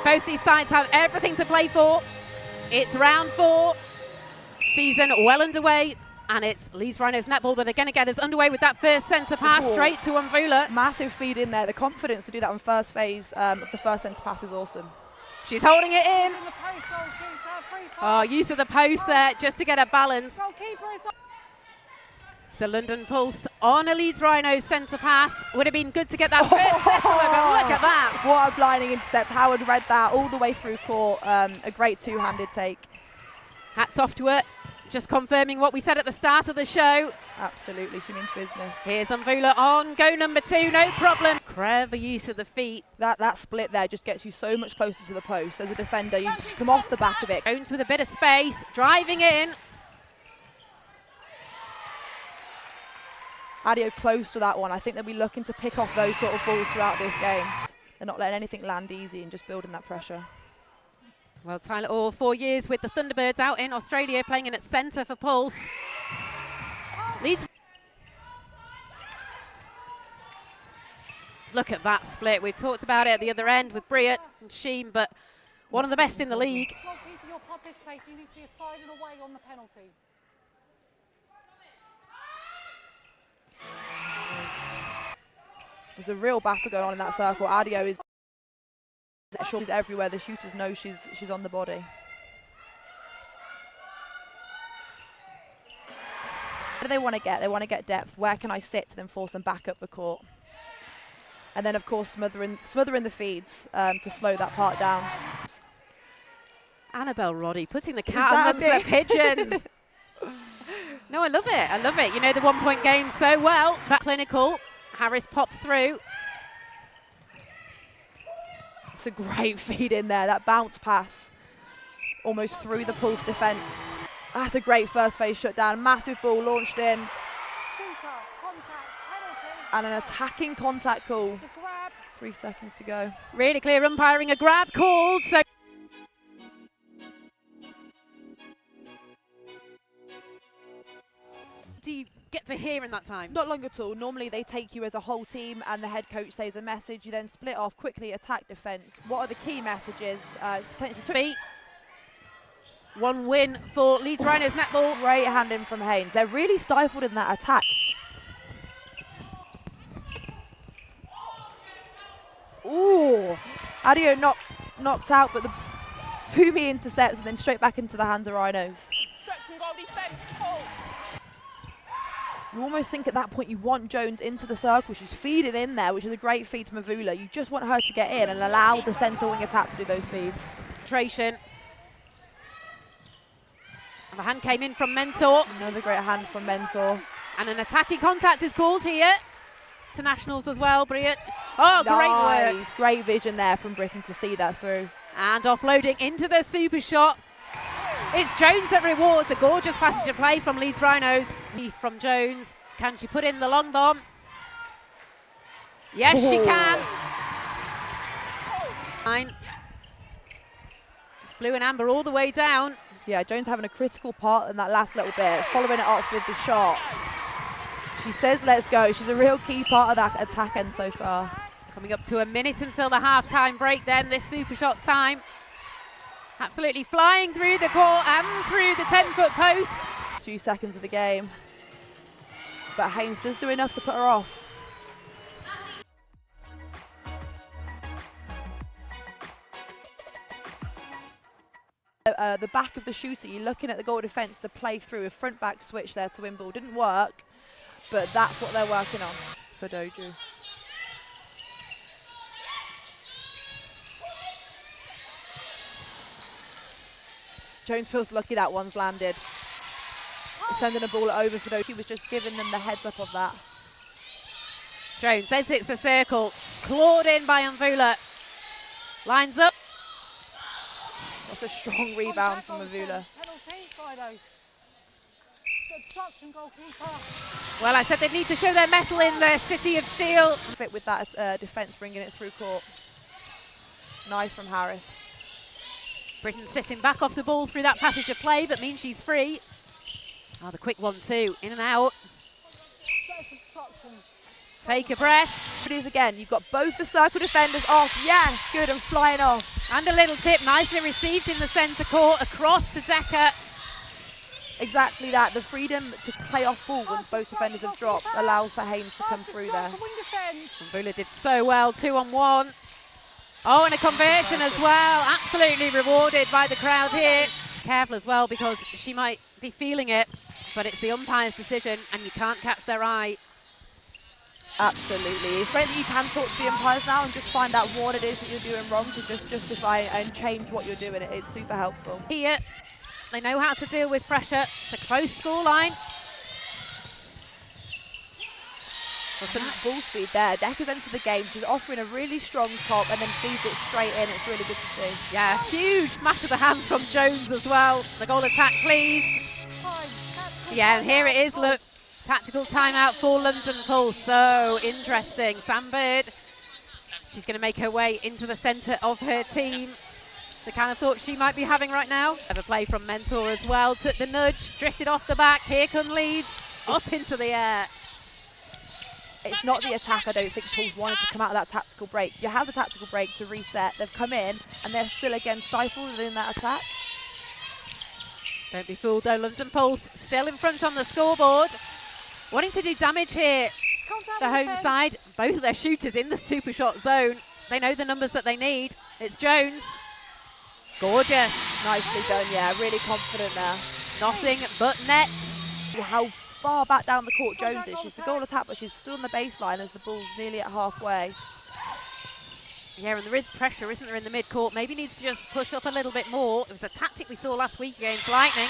Both these sides have everything to play for. It's round 4, season well underway, and it's Leeds Rhinos netball that are going to get us underway with that first centre pass straight to Umvula. Massive feed in there. The confidence to do that on first phase of the first centre pass is awesome. She's holding it in. Oh, use of the post there just to get a balance. So London Pulse on a Leeds Rhinos centre pass. Would have been good to get that first settler, but look at that. What a blinding intercept. Howard read that all the way through court. A great two-handed take. Hats off to her. Just confirming what we said at the start of the show. Absolutely, she means business. Here's Umvula on go number 2, no problem. Clever use of the feet. That split there just gets you so much closer to the post. As a defender, you just come off the back of it. Jones with a bit of space, driving in. Adio close to that one. I think they'll be looking to pick off those sort of balls throughout this game. They're not letting anything land easy and just building that pressure. Well, Tyler Orr, 4 years with the Thunderbirds out in Australia, playing in at centre for Pulse. Leeds. Look at that split. We've talked about it at the other end with Briat and Sheen, but one of the best in the league. You're participating. You need to be aside and away on the penalty. There's a real battle going on in that circle. Adio is she's everywhere. The shooters know she's on the body. What do they want to get? They want to get depth. Where can I sit to then force them back up the court? And then, of course, smothering the feeds to slow that part down. Annabelle Roddy putting the cat amongst the pigeons. No, I love it. I love it. You know the 1 point game so well. That clinical. Harris pops through. It's a great feed in there. That bounce pass almost through the Pulse defence. That's a great first phase shutdown. Massive ball launched in. And an attacking contact call. 3 seconds to go. Really clear umpiring. A grab called. So do you get to hear in that time? Not long at all. Normally they take you as a whole team and the head coach says a message. You then split off quickly, attack, defence. What are the key messages? Potentially. One win for Leeds Rhinos netball. Great hand in from Haynes. They're really stifled in that attack. Ooh, Adio knocked out, but the Fumi intercepts and then straight back into the hands of Rhinos. You almost think at that point you want Jones into the circle. She's feeding in there, which is a great feed to Mavula. You just want her to get in and allow the centre wing attack to do those feeds. And the hand came in from Mentor. Another great hand from Mentor. And an attacking contact is called here. To Nationals as well, Briat. Oh, nice. Great work. Great vision there from Britain to see that through. And offloading into the super shot. It's Jones that rewards a gorgeous passage of play from Leeds Rhinos. From Jones. Can she put in the long bomb? Yes, she can. It's blue and amber all the way down. Yeah, Jones having a critical part in that last little bit, following it up with the shot. She says let's go. She's a real key part of that attack end so far. Coming up to a minute until the half-time break then, this super shot time. Absolutely flying through the court and through the 10-foot post. 2 seconds of the game. But Haynes does do enough to put her off. The back of the shooter, you're looking at the goal defence to play through a front-back switch there to win ball. Didn't work, but that's what they're working on for Doju. Jones feels lucky that one's landed. Sending a ball over for Doju. She was just giving them the heads up of that. Jones exits the circle, clawed in by Umvula. Lines up. That's a strong rebound from Mavula. Well, I said they'd need to show their mettle in the City of Steel. Fit with that defence, bringing it through court. Nice from Harris. Britain sitting back off the ball through that passage of play, but means she's free. Oh, the quick 1-2, in and out. Take a breath. It is again. You've got both the circle defenders off. Yes, good, and flying off. And a little tip, nicely received in the centre court, across to Decker. Exactly that. The freedom to play off ball once both defenders have dropped allows for Haynes to come through there. And Vula did so well, 2-on-1. Oh, and a conversion as well. Absolutely rewarded by the crowd here. Careful as well, because she might be feeling it, but it's the umpire's decision and you can't catch their eye. Absolutely. It's great that you can talk to the umpires now and just find out what it is that you're doing wrong to just justify and change what you're doing. It's super helpful. Here, they know how to deal with pressure. It's a close scoreline. Some ball speed there. Decker's entered the game. She's offering a really strong top and then feeds it straight in. It's really good to see. Yeah, huge smash of the hands from Jones as well. The goal attack pleased. Yeah, and here it is, look. Tactical timeout for London Pulse. So interesting. Sam Bird, she's going to make her way into the centre of her team. The kind of thoughts she might be having right now. Have a play from Mentor as well. Took the nudge, drifted off the back. Here come Leeds, up into the air. It's not the attack. I don't think Pulse wanted to come out of that tactical break. You have a tactical break to reset. They've come in and they're still again stifled in that attack. Don't be fooled though. London Pulse still in front on the scoreboard. Wanting to do damage here, the home side. Both of their shooters in the super shot zone. They know the numbers that they need. It's Jones. Gorgeous. Nicely done, yeah. Really confident there. Nothing but net. How far back down the court Jones is. She's the goal attack, but she's still on the baseline as the ball's nearly at halfway. Yeah, and there is pressure, isn't there, in the mid-court. Maybe needs to just push up a little bit more. It was a tactic we saw last week against Lightning.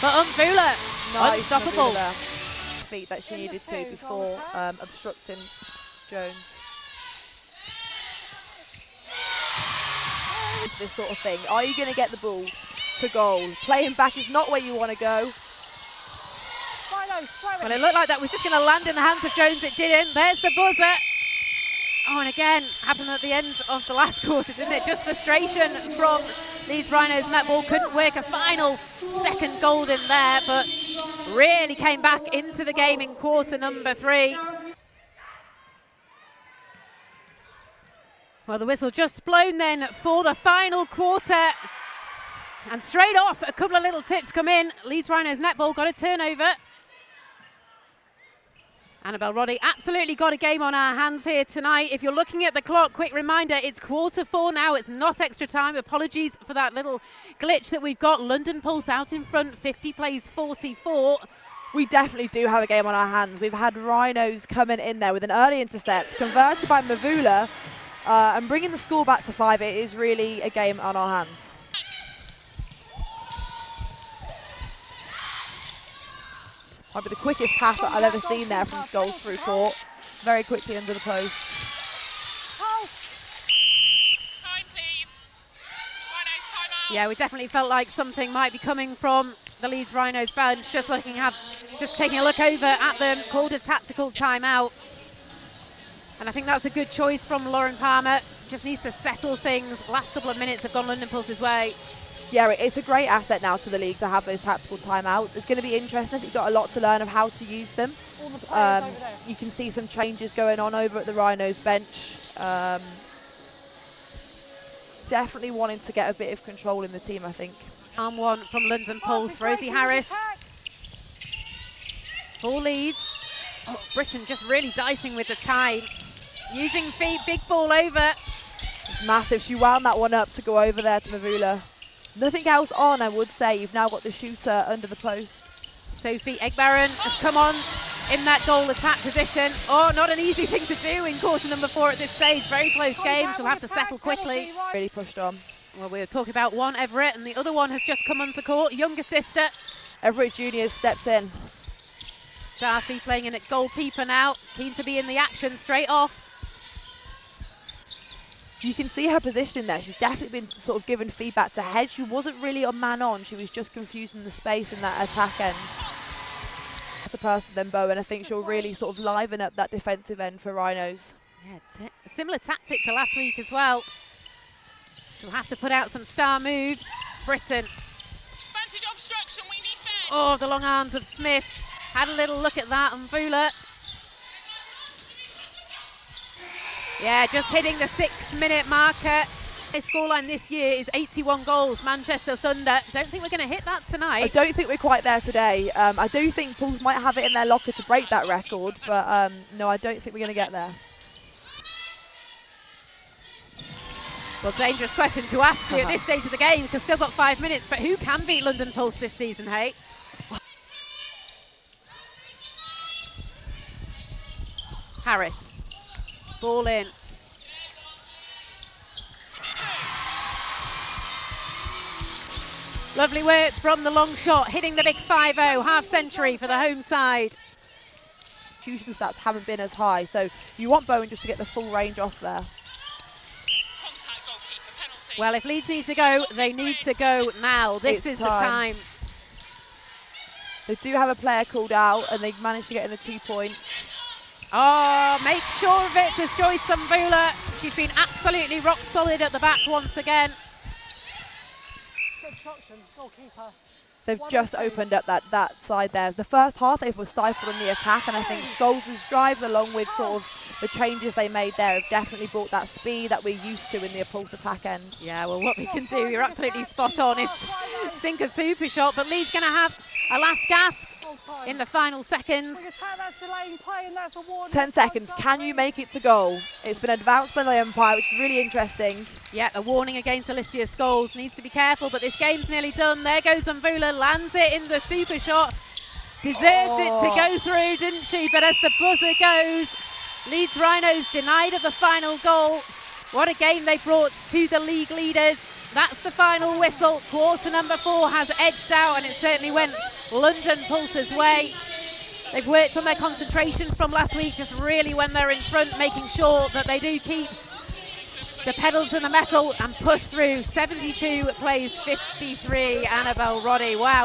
But Vula, nice, unstoppable. Feet that she needed to before obstructing Jones. It's this sort of thing. Are you going to get the ball to goal? Playing back is not where you want to go. Well, it looked like that was just going to land in the hands of Jones. It didn't. There's the buzzer. Oh, and again, happened at the end of the last quarter, didn't it? Just frustration from Leeds Rhinos. Netball couldn't work a final second goal in there, but really came back into the game in quarter number 3. Well, the whistle just blown then for the final quarter. And straight off, a couple of little tips come in. Leeds Rhinos Netball got a turnover. Annabelle Roddy absolutely got a game on our hands here tonight. If you're looking at the clock, quick reminder, it's quarter 4 now. It's not extra time. Apologies for that little glitch that we've got. London Pulse out in front, 50 plays 44. We definitely do have a game on our hands. We've had Rhinos coming in there with an early intercept, converted by Mavula, and bringing the score back to 5. It is really a game on our hands. Might be the quickest pass that I've ever seen there from Scholes through court. Very quickly under the post. Time, please. Rhinos, time out. Yeah, we definitely felt like something might be coming from the Leeds Rhinos bench. Just taking a look over at them, called a tactical timeout. And I think that's a good choice from Lauren Palmer. Just needs to settle things. Last couple of minutes have gone London Pulse's way. Yeah, it's a great asset now to the league to have those tactical timeouts. It's going to be interesting. I think you've got a lot to learn of how to use them. You can see some changes going on over at the Rhinos bench. Definitely wanting to get a bit of control in the team, I think. Arm one from London Pulse, Rosie Harris. For Leeds. Oh, Britain just really dicing with the time. Using feet, big ball over. It's massive. She wound that one up to go over there to Mavula. Nothing else on, I would say. You've now got the shooter under the post. Sophie Egbaron has come on in that goal attack position. Oh, not an easy thing to do in quarter number 4 at this stage. Very close game. She'll have to settle quickly. Really pushed on. Well, we were talking about one Everett, and the other one has just come onto court. Younger sister. Everett Jr. has stepped in. Darcy playing in at goalkeeper now. Keen to be in the action straight off. You can see her positioning there. She's definitely been sort of given feedback to head. She wasn't really a man on. She was just confusing the space in that attack end. That's a person then Bowen. I think she'll really sort of liven up that defensive end for Rhinos. Yeah, a similar tactic to last week as well. She'll have to put out some star moves. Britain. Advantage obstruction, we need fed. Oh, the long arms of Smith. Had a little look at that, and Vula. Yeah, just hitting the 6-minute marker. Their scoreline this year is 81 goals. Manchester Thunder. Don't think we're going to hit that tonight. I don't think we're quite there today. I do think Pools might have it in their locker to break that record, but no, I don't think we're going to get there. Well, dangerous question to ask you at this stage of the game because still got 5 minutes, but who can beat London Pulse this season, hey? Harris. Ball in. Lovely work from the long shot, hitting the big 5-0, half century for the home side. Execution stats haven't been as high, so you want Bowen just to get the full range off there. Contact goalkeeper penalty. Well, if Leeds need to go, they need to go now. This is the time. They do have a player called out, and they managed to get in the 2 points. Oh, make sure of it, does Joyce Zambula. She's been absolutely rock solid at the back once again. Obstruction, goalkeeper. They've just opened up that side there. The first half, they were stifled in the attack, and I think Scholes' drives, along with sort of the changes they made there, have definitely brought that speed that we're used to in the Pulse attack end. Yeah, well, what we can do, you're absolutely spot on, is sink a super shot, but Lee's going to have a last gasp in the final seconds. 10 seconds. Can you make it to goal? It's been advanced by the umpire, which is really interesting. Yeah, a warning against Alicia Scholes. Needs to be careful, but this game's nearly done. There goes Mvula, lands it in the super shot. Deserved it to go through, didn't she? But as the buzzer goes, Leeds Rhinos denied of the final goal. What a game they brought to the league leaders. That's the final whistle. Quarter number 4 has edged out, and it certainly went London Pulse's way. They've worked on their concentration from last week, just really when they're in front, making sure that they do keep the pedal to the metal and push through. 72 plays 53, Annabelle Roddy. Wow.